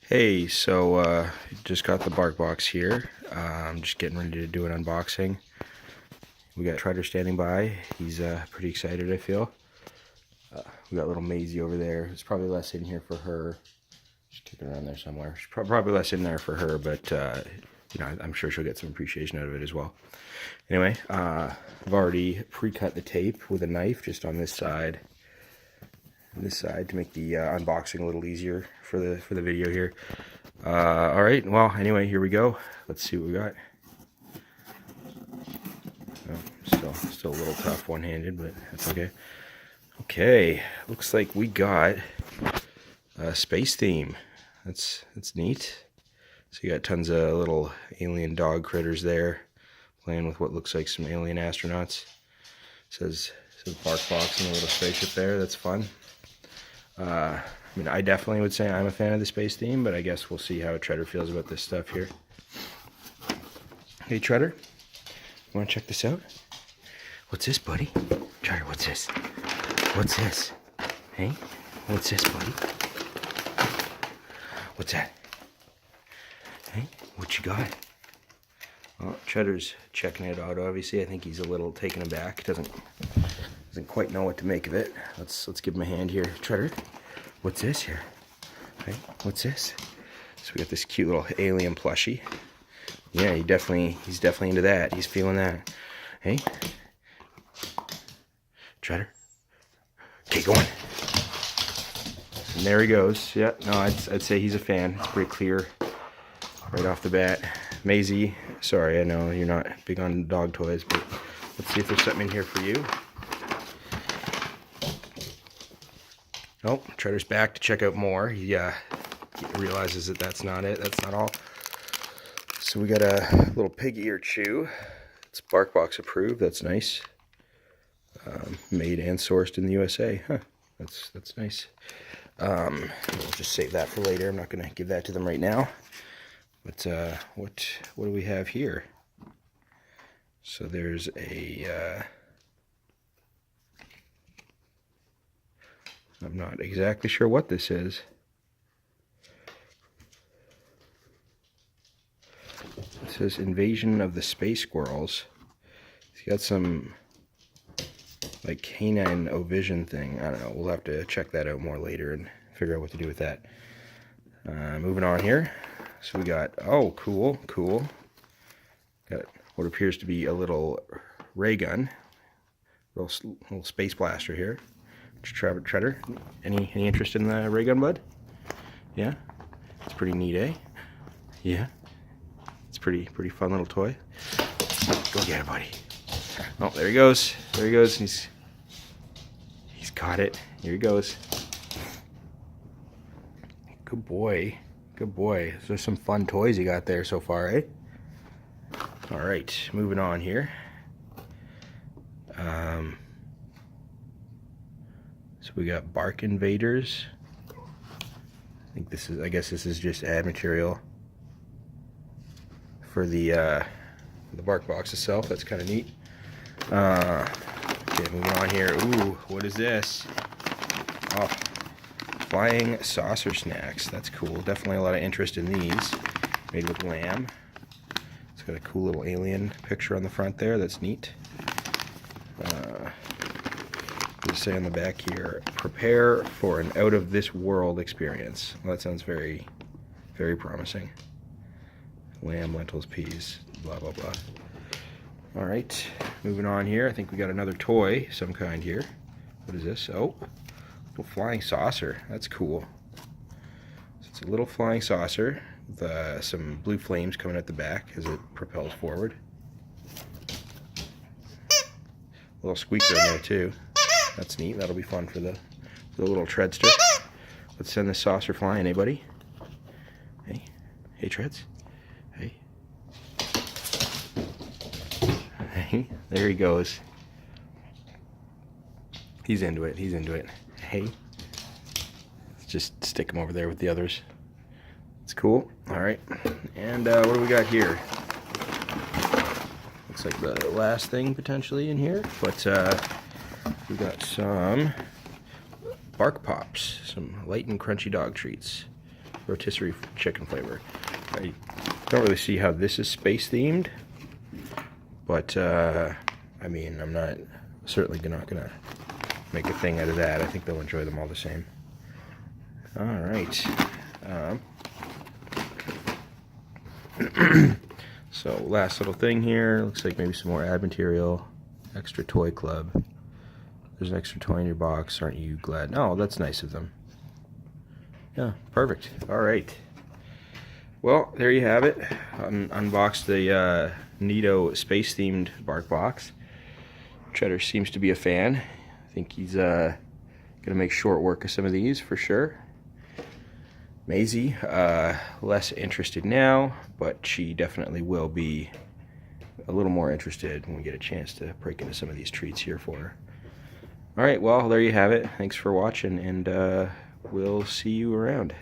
Hey, so just got the BarkBox here. I'm just getting ready to do an unboxing. We got Treader standing by. He's pretty excited, I feel. We got little Maisie over there. There's probably less in here for her. She's kicking around there somewhere. There's probably less in there for her, but you know, I'm sure she'll get some appreciation out of it as well. Anyway, I've already pre-cut the tape with a knife just on this side. To make the unboxing a little easier for the video here. All right, well, anyway, here we go. Let's see what we got. Oh, still a little tough one-handed, but that's okay. Okay, looks like we got a space theme. That's neat. So you got tons of little alien dog critters there, playing with what looks like some alien astronauts. Says BarkBox and a little spaceship there. That's fun. I mean, I definitely would say I'm a fan of the space theme, but I guess we'll see how Treader feels about this stuff here. Hey, Treader, you want to check this out? What's this, buddy? Treader, what's this? What's this? Hey, what's this, buddy? What's that? Hey, what you got? Well, Treader's checking it out, obviously. I think he's a little taken aback. Doesn't quite know what to make of it. Let's give him a hand here. Treader, what's this here? Hey, what's this? So we got this cute little alien plushie. Yeah, he's definitely into that. He's feeling that. Hey, Treader. Okay, go on. And there he goes. Yeah, no, I'd say he's a fan. It's pretty clear right off the bat. Maisie, sorry, I know you're not big on dog toys, but let's see if there's something in here for you. Oh, Treader's back to check out more. He realizes that that's not it. That's not all. So we got a little pig ear chew. It's BarkBox approved. That's nice. Made and sourced in the USA. Huh. That's nice. We'll just save that for later. I'm not going to give that to them right now. But what do we have here? So there's a... I'm not exactly sure what this is. It says Invasion of the Space Squirrels. It's got some like canine O-Vision thing. I don't know. We'll have to check that out more later and figure out what to do with that. Moving on here. So we got, oh, cool. Got what appears to be a little ray gun. Little space blaster here. Treader, any interest in the ray gun, bud? Yeah, it's pretty neat, eh? Yeah, it's pretty fun little toy. Go get it, buddy. Oh, there he goes. There he goes. He's got it. Here he goes. Good boy. Good boy. There's some fun toys you got there so far, eh? All right, moving on here. So we got Bark Invaders. I guess this is just ad material for the BarkBox itself. That's kind of neat. Okay, moving on here. Ooh, what is this? Oh, flying saucer snacks. That's cool. Definitely a lot of interest in these. Made with lamb. It's got a cool little alien picture on the front there. That's neat. Say on the back here, prepare for an out-of-this-world experience. Well, that sounds very, very promising. Lamb, lentils, peas, blah, blah, blah. All right, moving on here. I think we got another toy, some kind here. What is this? Oh, little flying saucer. That's cool. So it's a little flying saucer with some blue flames coming out the back as it propels forward. A little squeaker in there, too. That's neat. That'll be fun for the little Treadster. Let's send this saucer flying, eh, buddy? Hey, Treads. Hey, there he goes. He's into it. Hey, let's just stick him over there with the others. It's cool. All right, and what do we got here? Looks like the last thing potentially in here, but we got some Bark Pops, some light and crunchy dog treats. rotisserie chicken flavor. I don't really see how this is space themed, but I mean, I'm not certainly not gonna make a thing out of that. I think they'll enjoy them all the same. All right. So last little thing here. Looks like maybe some more ad material. Extra toy club. There's an extra toy in your box. Aren't you glad? Oh, that's nice of them. Yeah, perfect. All right. Well, there you have it. Unboxed the Neato space-themed BarkBox. Cheddar seems to be a fan. I think he's gonna make short work of some of these for sure. Maisie, less interested now, but she definitely will be a little more interested when we get a chance to break into some of these treats here for her. All right, well, there you have it. Thanks for watching, and we'll see you around.